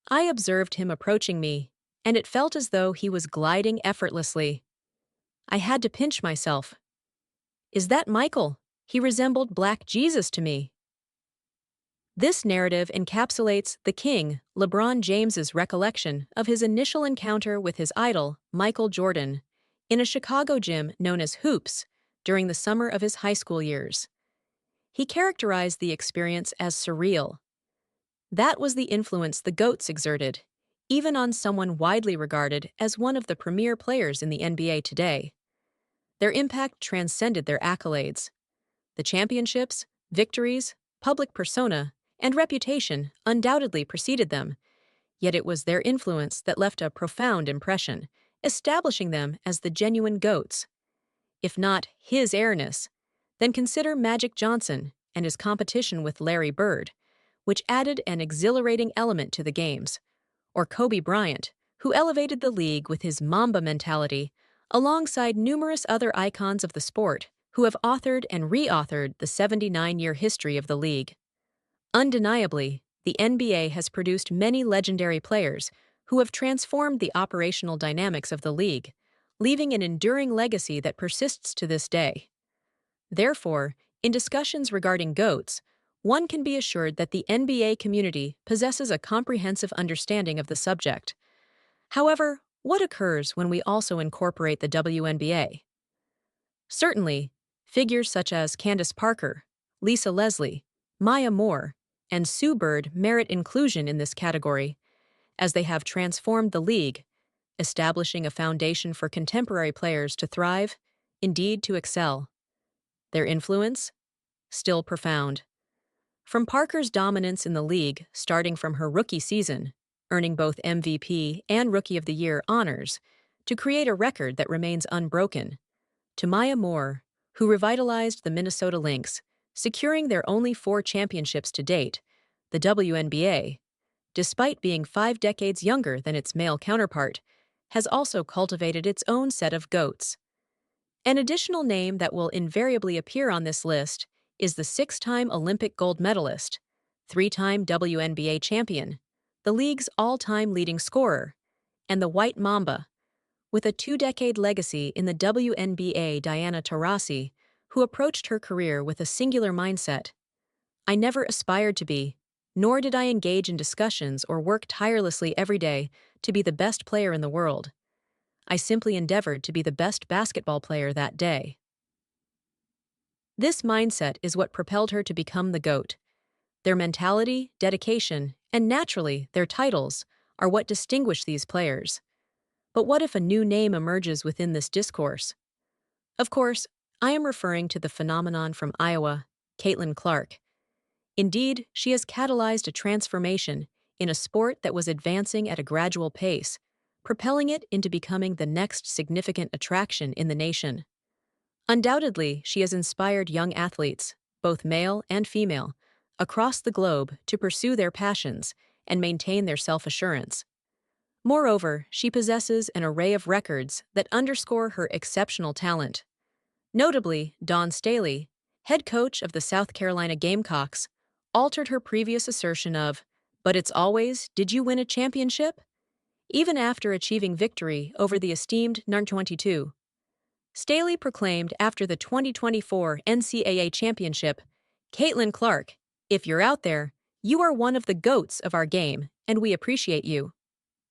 I observed him approaching me, and it felt as though he was gliding effortlessly. I had to pinch myself. Is that Michael? He resembled Black Jesus to me. This narrative encapsulates the King, LeBron James's recollection of his initial encounter with his idol, Michael Jordan, in a Chicago gym known as Hoops during the summer of his high school years. He characterized the experience as surreal. That was the influence the GOATs exerted, even on someone widely regarded as one of the premier players in the NBA today. Their impact transcended their accolades. The championships, victories, public persona, and reputation undoubtedly preceded them, yet it was their influence that left a profound impression, establishing them as the genuine GOATs. If not his airness, then consider Magic Johnson and his competition with Larry Bird, which added an exhilarating element to the games, or Kobe Bryant, who elevated the league with his Mamba mentality, alongside numerous other icons of the sport who have authored and re-authored the 79-year history of the league. Undeniably, the NBA has produced many legendary players who have transformed the operational dynamics of the league, leaving an enduring legacy that persists to this day. Therefore, in discussions regarding GOATs, one can be assured that the NBA community possesses a comprehensive understanding of the subject. However, what occurs when we also incorporate the WNBA? Certainly, figures such as Candace Parker, Lisa Leslie, Maya Moore, and Sue Bird merit inclusion in this category, as they have transformed the league, establishing a foundation for contemporary players to thrive, indeed to excel. Their influence? Still profound. From Parker's dominance in the league starting from her rookie season, earning both MVP and Rookie of the Year honors, to create a record that remains unbroken, to Maya Moore, who revitalized the Minnesota Lynx, securing their only 4 championships to date, the WNBA, despite being 5 decades younger than its male counterpart, has also cultivated its own set of GOATs. An additional name that will invariably appear on this list is the 6-time Olympic gold medalist, 3-time WNBA champion, the league's all-time leading scorer, and the White Mamba, with a 2-decade legacy in the WNBA, Diana Taurasi, who approached her career with a singular mindset. I never aspired to be, nor did I engage in discussions or work tirelessly every day to be the best player in the world. I simply endeavored to be the best basketball player that day. This mindset is what propelled her to become the GOAT. Their mentality, dedication, and naturally, their titles are what distinguish these players. But what if a new name emerges within this discourse? Of course, I am referring to the phenomenon from Iowa, Caitlyn Clark. Indeed, she has catalyzed a transformation in a sport that was advancing at a gradual pace, propelling it into becoming the next significant attraction in the nation. Undoubtedly, she has inspired young athletes, both male and female, across the globe to pursue their passions and maintain their self-assurance. Moreover, she possesses an array of records that underscore her exceptional talent. Notably, Dawn Staley, head coach of the South Carolina Gamecocks, altered her previous assertion of, "But it's always, did you win a championship?" even after achieving victory over the esteemed number 22. Staley proclaimed after the 2024 NCAA championship, "Caitlyn Clark, if you're out there, you are one of the GOATs of our game, and we appreciate you."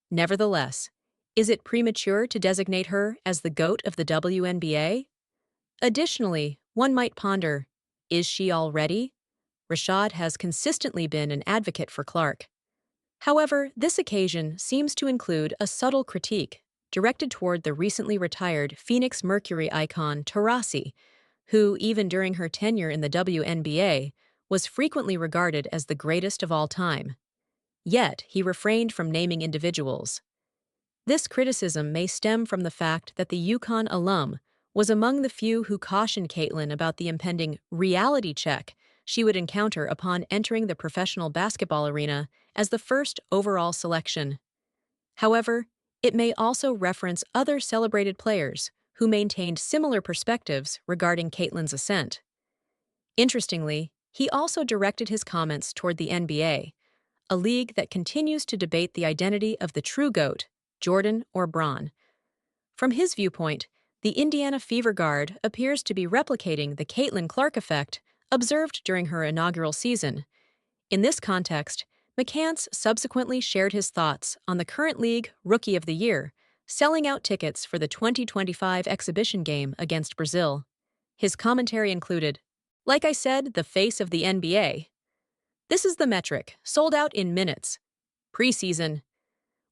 Nevertheless, is it premature to designate her as the GOAT of the WNBA? Additionally, one might ponder, is she already? Rashad has consistently been an advocate for Clark. However, this occasion seems to include a subtle critique directed toward the recently retired Phoenix Mercury icon Taurasi, who, even during her tenure in the WNBA, was frequently regarded as the greatest of all time. Yet, he refrained from naming individuals. This criticism may stem from the fact that the UConn alum was among the few who cautioned Caitlyn about the impending reality check she would encounter upon entering the professional basketball arena as the first overall selection. However, it may also reference other celebrated players who maintained similar perspectives regarding Caitlyn's ascent. Interestingly, he also directed his comments toward the NBA, a league that continues to debate the identity of the true GOAT, Jordan or Braun. From his viewpoint, the Indiana Fever guard appears to be replicating the Caitlyn Clark effect observed during her inaugural season. In this context, McCants subsequently shared his thoughts on the current league Rookie of the Year, selling out tickets for the 2025 exhibition game against Brazil. His commentary included, "Like I said, the face of the NBA. This is the metric, sold out in minutes. Preseason.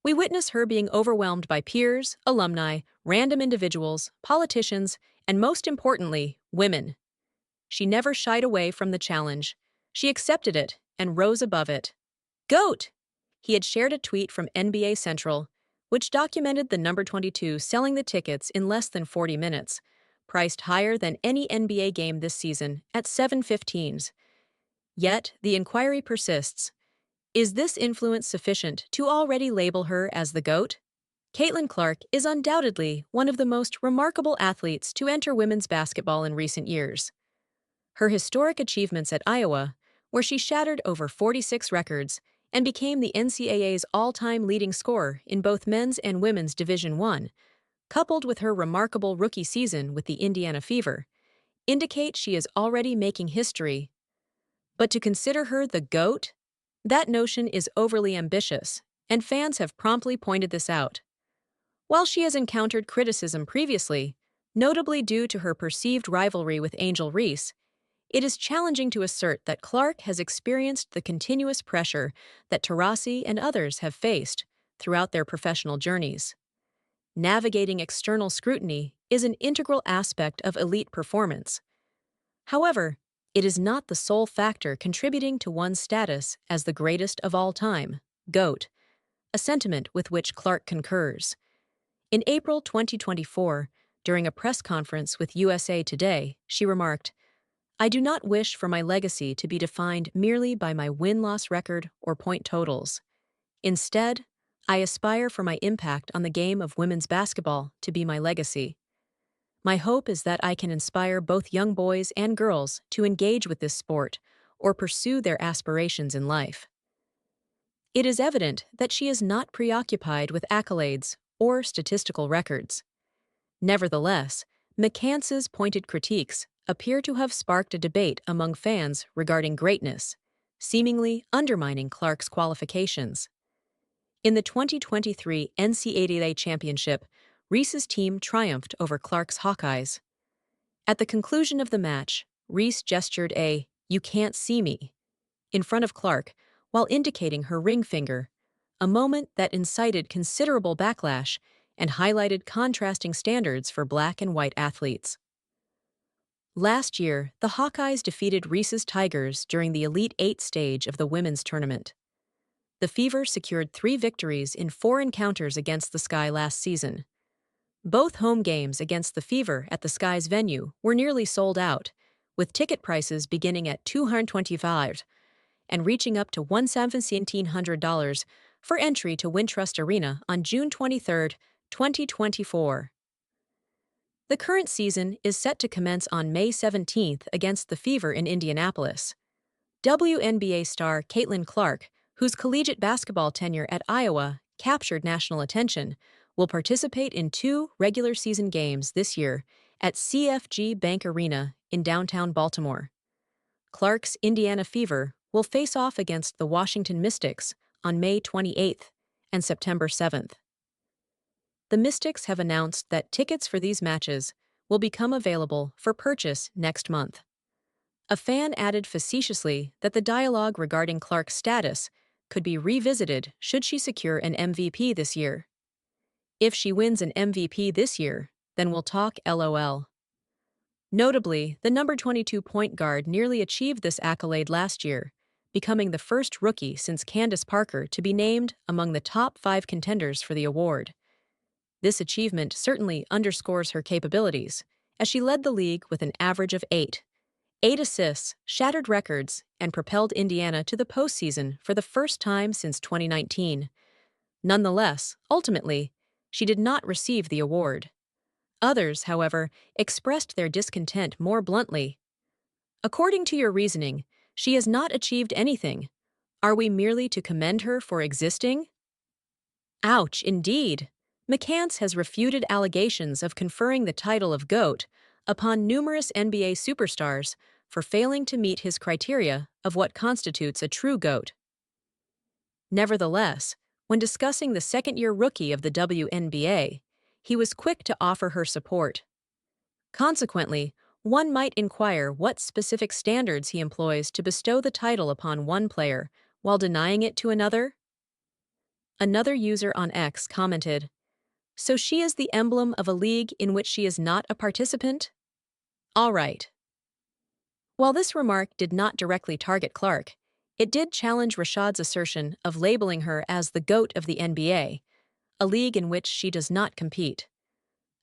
We witness her being overwhelmed by peers, alumni, random individuals, politicians, and most importantly, women. She never shied away from the challenge. She accepted it and rose above it. GOAT!" He had shared a tweet from NBA Central, which documented the number 22 selling the tickets in less than 40 minutes, priced higher than any NBA game this season at 7.15s. Yet, the inquiry persists. Is this influence sufficient to already label her as the GOAT? Caitlyn Clark is undoubtedly one of the most remarkable athletes to enter women's basketball in recent years. Her historic achievements at Iowa, where she shattered over 46 records and became the NCAA's all-time leading scorer in both men's and women's Division I, coupled with her remarkable rookie season with the Indiana Fever, indicate she is already making history. But to consider her the GOAT? That notion is overly ambitious, and fans have promptly pointed this out. While she has encountered criticism previously, notably due to her perceived rivalry with Angel Reese, it is challenging to assert that Clark has experienced the continuous pressure that Taurasi and others have faced throughout their professional journeys. Navigating external scrutiny is an integral aspect of elite performance. However, it is not the sole factor contributing to one's status as the greatest of all time, GOAT, a sentiment with which Clark concurs. In April 2024, during a press conference with USA Today, she remarked, "I do not wish for my legacy to be defined merely by my win-loss record or point totals. Instead, I aspire for my impact on the game of women's basketball to be my legacy. My hope is that I can inspire both young boys and girls to engage with this sport or pursue their aspirations in life." It is evident that she is not preoccupied with accolades or statistical records. Nevertheless, McCants's pointed critiques appear to have sparked a debate among fans regarding greatness, seemingly undermining Clark's qualifications. In the 2023 NCAA Championship, Reese's team triumphed over Clark's Hawkeyes. At the conclusion of the match, Reese gestured a "you can't see me" in front of Clark while indicating her ring finger, a moment that incited considerable backlash and highlighted contrasting standards for black and white athletes. Last year, the Hawkeyes defeated Reese's Tigers during the Elite Eight stage of the women's tournament. The Fever secured 3 victories in 4 encounters against the Sky last season. Both home games against the Fever at the Sky's venue were nearly sold out, with ticket prices beginning at $225 and reaching up to $1,700 for entry to Wintrust Arena on June 23, 2024. The current season is set to commence on May 17th against the Fever in Indianapolis. WNBA star Caitlyn Clark, whose collegiate basketball tenure at Iowa captured national attention, will participate in 2 regular season games this year at CFG Bank Arena in downtown Baltimore. Clark's Indiana Fever will face off against the Washington Mystics on May 28th and September 7th. The Mystics have announced that tickets for these matches will become available for purchase next month. A fan added facetiously that the dialogue regarding Clark's status could be revisited should she secure an MVP this year. If she wins an MVP this year, then we'll talk LOL. Notably, the number 22 point guard nearly achieved this accolade last year, becoming the first rookie since Candace Parker to be named among the top 5 contenders for the award. This achievement certainly underscores her capabilities, as she led the league with an average of 8 assists, shattered records, and propelled Indiana to the postseason for the first time since 2019. Nonetheless, ultimately, she did not receive the award. Others, however, expressed their discontent more bluntly. "According to your reasoning, she has not achieved anything. Are we merely to commend her for existing? Ouch, indeed. McCants has refuted allegations of conferring the title of GOAT upon numerous NBA superstars for failing to meet his criteria of what constitutes a true GOAT. Nevertheless, when discussing the second-year rookie of the WNBA, he was quick to offer her support. Consequently, one might inquire what specific standards he employs to bestow the title upon one player while denying it to another. Another user on X commented, "So she is the emblem of a league in which she is not a participant? All right." While this remark did not directly target Clark, it did challenge Rashad's assertion of labeling her as the GOAT of the NBA, a league in which she does not compete.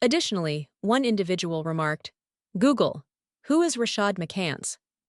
Additionally, one individual remarked, "Google, who is Rashad McCants?"